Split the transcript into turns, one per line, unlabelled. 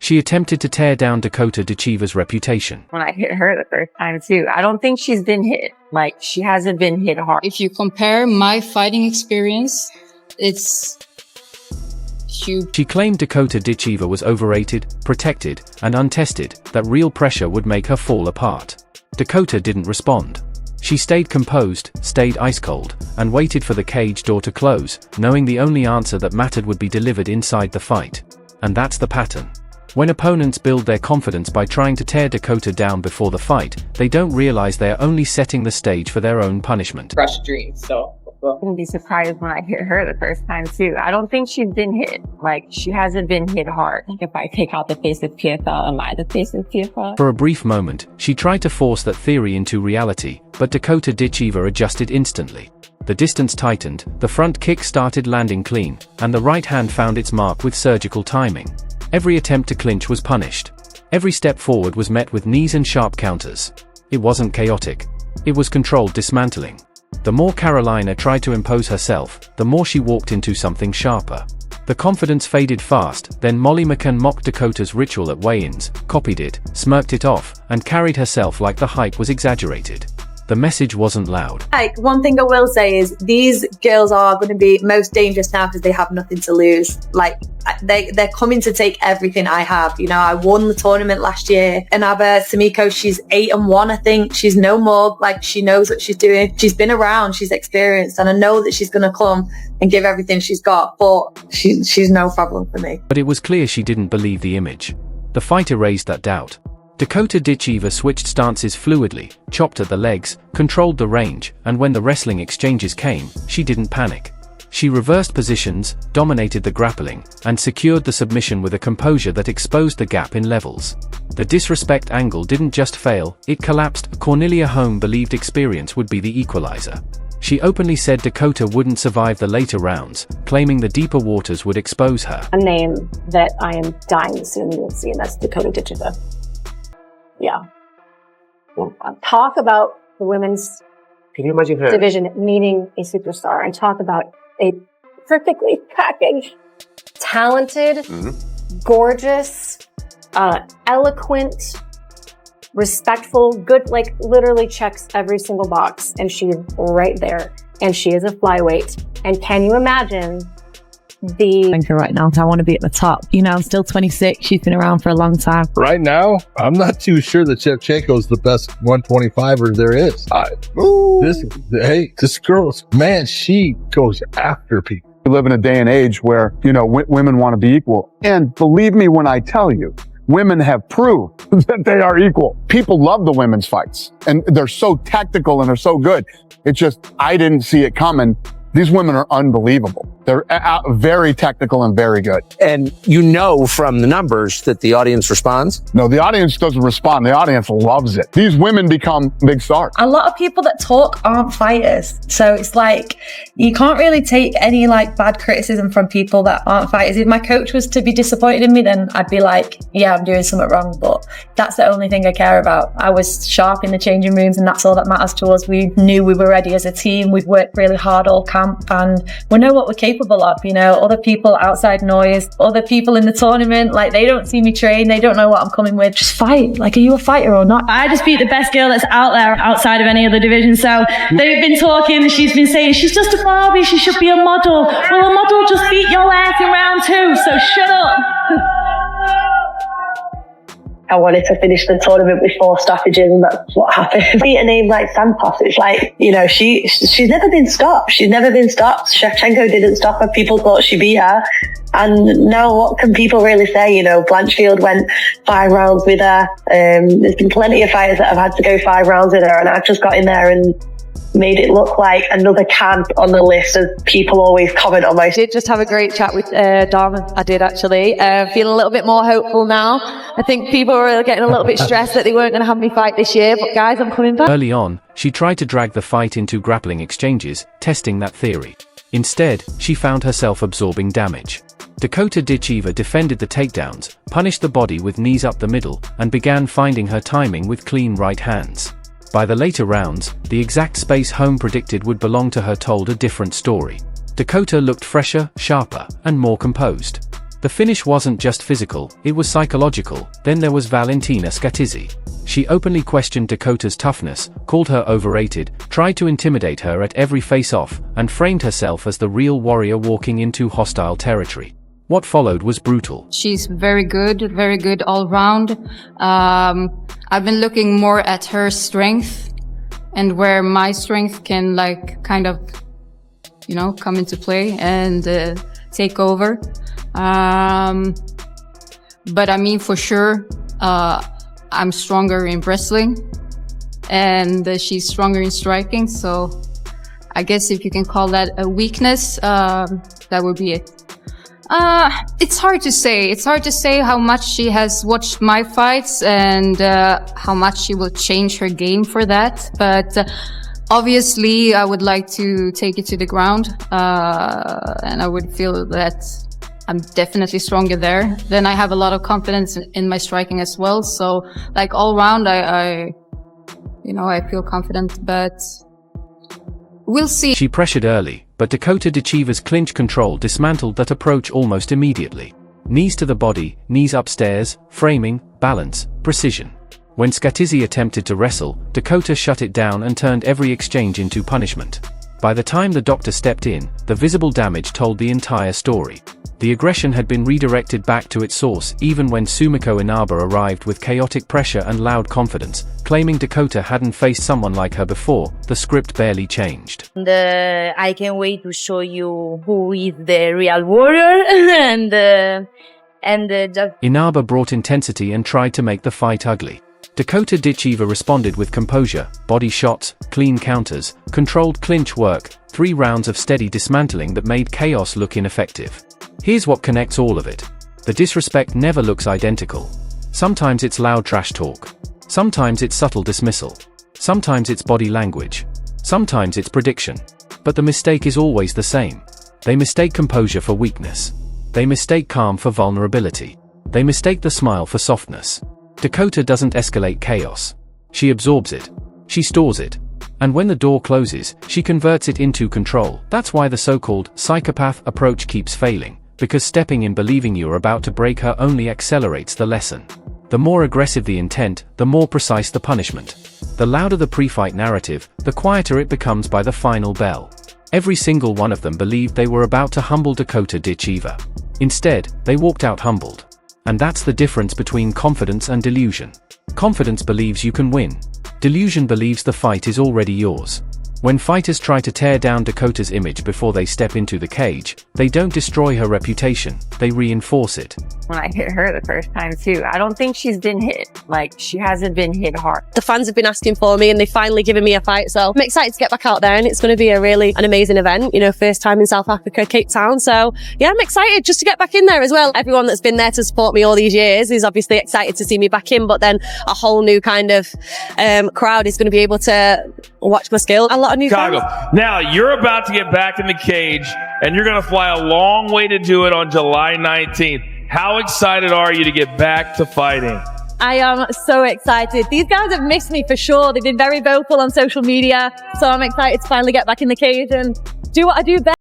She attempted to tear down Dakota Ditcheva's reputation.
When I hit her the first time too, I don't think she's been hit. Like, she hasn't been hit hard.
If you compare my fighting experience, it's huge.
She claimed Dakota Ditcheva was overrated, protected, and untested, that real pressure would make her fall apart. Dakota didn't respond. She stayed composed, stayed ice cold, and waited for the cage door to close, knowing the only answer that mattered would be delivered inside the fight. And that's the pattern. When opponents build their confidence by trying to tear Dakota down before the fight, they don't realize they are only setting the stage for their own punishment.
Crush dreams, so.
I wouldn't be surprised when I hit her the first time too. I don't think she's been hit. Like, she hasn't been hit hard. If I take out the face of PFL, am I the face of PFL?
For a brief moment, she tried to force that theory into reality, but Dakota Ditcheva adjusted instantly. The distance tightened, the front kick started landing clean, and the right hand found its mark with surgical timing. Every attempt to clinch was punished. Every step forward was met with knees and sharp counters. It wasn't chaotic. It was controlled dismantling. The more Carolina tried to impose herself, the more she walked into something sharper. The confidence faded fast, then Molly McCann mocked Dakota's ritual at weigh-ins, copied it, smirked it off, and carried herself like the hype was exaggerated. The message wasn't loud.
Like, one thing I will say is these girls are going to be most dangerous now because they have nothing to lose. Like, they're coming to take everything I have. You know, I won the tournament last year. Anaba Samiko, she's 8-1, I think. She's no more. Like, she knows what she's doing. She's been around. She's experienced. And I know that she's going to come and give everything she's got. But she's no problem for me.
But it was clear she didn't believe the image. The fight erased that doubt. Dakota Ditcheva switched stances fluidly, chopped at the legs, controlled the range, and when the wrestling exchanges came, she didn't panic. She reversed positions, dominated the grappling, and secured the submission with a composure that exposed the gap in levels. The disrespect angle didn't just fail, it collapsed. Cornelia Holm believed experience would be the equalizer. She openly said Dakota wouldn't survive the later rounds, claiming the deeper waters would expose her.
A name that I am dying soon to see, and that's Dakota Ditcheva. Yeah. Talk about the women's
Can you imagine her?
division needing a superstar. I talk about a perfectly packaged, talented, gorgeous, eloquent, respectful, good, like literally checks every single box. And she's right there. And she is a flyweight. And can you imagine
thinker right now? I want to be at the top. You know, I'm still 26. She's been around for a long time.
Right now, I'm not too sure that Shevchenko's the best 125er there is. This girl, man, she goes after people.
We live in a day and age where, you know, women want to be equal. And believe me when I tell you, women have proved that they are equal. People love the women's fights and they're so tactical and they're so good. It's just, I didn't see it coming. These women are unbelievable. They're very technical and very good.
And you know from the numbers that the audience responds?
No, the audience doesn't respond. The audience loves it. These women become big stars.
A lot of people that talk aren't fighters. So it's like, you can't really take any like bad criticism from people that aren't fighters. If my coach was to be disappointed in me, then I'd be like, yeah, I'm doing something wrong. But that's the only thing I care about. I was sharp in the changing rooms and that's all that matters to us. We knew we were ready as a team. We've worked really hard all camp and we know what we're capable of. You know, other people outside noise, other people in the tournament, like they don't see me train, they don't know what I'm coming with. Just fight. Like, are you a fighter or not?
I just beat the best girl that's out there outside of any other division. So they've been talking, she's been saying she's just a Barbie, she should be a model. Well, a model just beat your ass in round 2, so shut up.
I wanted to finish the tournament with 4 stoppages, and that's what happened. Beat a name like Psychopath, it's like, you know, she's never been stopped. She's never been stopped. Shevchenko didn't stop her. People thought she beat her. And now what can people really say? You know, Blanchfield went 5 rounds with her. There's been plenty of fighters that have had to go 5 rounds with her, and I've just got in there and made it look like another camp on the list, as people always comment on my.
I did just have a great chat with Dom. I did actually. Feeling a little bit more hopeful now. I think people were getting a little bit stressed that they weren't going to have me fight this year, but guys, I'm coming back.
Early on, she tried to drag the fight into grappling exchanges, testing that theory. Instead, she found herself absorbing damage. Dakota Ditcheva defended the takedowns, punished the body with knees up the middle, and began finding her timing with clean right hands. By the later rounds, the exact space Holm predicted would belong to her told a different story. Dakota looked fresher, sharper, and more composed. The finish wasn't just physical, it was psychological. Then there was Valentina Scatizzi. She openly questioned Dakota's toughness, called her overrated, tried to intimidate her at every face-off, and framed herself as the real warrior walking into hostile territory. What followed was brutal.
She's very good all round. I've been looking more at her strength and where my strength can kind of, come into play and take over. But I mean, for sure, I'm stronger in wrestling and she's stronger in striking. So I guess if you can call that a weakness, that would be it. It's hard to say. It's hard to say how much she has watched my fights and how much she will change her game for that. But obviously, I would like to take it to the ground, and I would feel that I'm definitely stronger there. Then I have a lot of confidence in my striking as well. So, all round, I feel confident, but we'll see.
She pressured early, but Dakota Ditcheva's clinch control dismantled that approach almost immediately. Knees to the body, knees upstairs, framing, balance, precision. When Scatizzi attempted to wrestle, Dakota shut it down and turned every exchange into punishment. By the time the doctor stepped in, the visible damage told the entire story. The aggression had been redirected back to its source even when Sumiko Inaba arrived with chaotic pressure and loud confidence, claiming Dakota hadn't faced someone like her before. The script barely changed.
I can't wait to show you who is the real warrior
Inaba brought intensity and tried to make the fight ugly. Dakota Ditcheva responded with composure, body shots, clean counters, controlled clinch work, 3 rounds of steady dismantling that made chaos look ineffective. Here's what connects all of it. The disrespect never looks identical. Sometimes it's loud trash talk. Sometimes it's subtle dismissal. Sometimes it's body language. Sometimes it's prediction. But the mistake is always the same. They mistake composure for weakness. They mistake calm for vulnerability. They mistake the smile for softness. Dakota doesn't escalate chaos. She absorbs it. She stores it. And when the door closes, she converts it into control. That's why the so-called psychopath approach keeps failing, because stepping in believing you're about to break her only accelerates the lesson. The more aggressive the intent, the more precise the punishment. The louder the pre-fight narrative, the quieter it becomes by the final bell. Every single one of them believed they were about to humble Dakota Ditcheva. Instead, they walked out humbled. And that's the difference between confidence and delusion. Confidence believes you can win. Delusion believes the fight is already yours. When fighters try to tear down Dakota's image before they step into the cage, they don't destroy her reputation, they reinforce it.
When I hit her the first time too, I don't think she's been hit. She hasn't been hit hard.
The fans have been asking for me and they've finally given me a fight. So I'm excited to get back out there and it's going to be an amazing event. First time in South Africa, Cape Town. So yeah, I'm excited just to get back in there as well. Everyone that's been there to support me all these years is obviously excited to see me back in, but then a whole new kind of crowd is going to be able to watch my skill. A lot of new fans.
Now you're about to get back in the cage and you're going to fly a long way to do it on July 19th. How excited are you to get back to fighting?
I am so excited. These guys have missed me for sure. They've been very vocal on social media. So I'm excited to finally get back in the cage and do what I do best.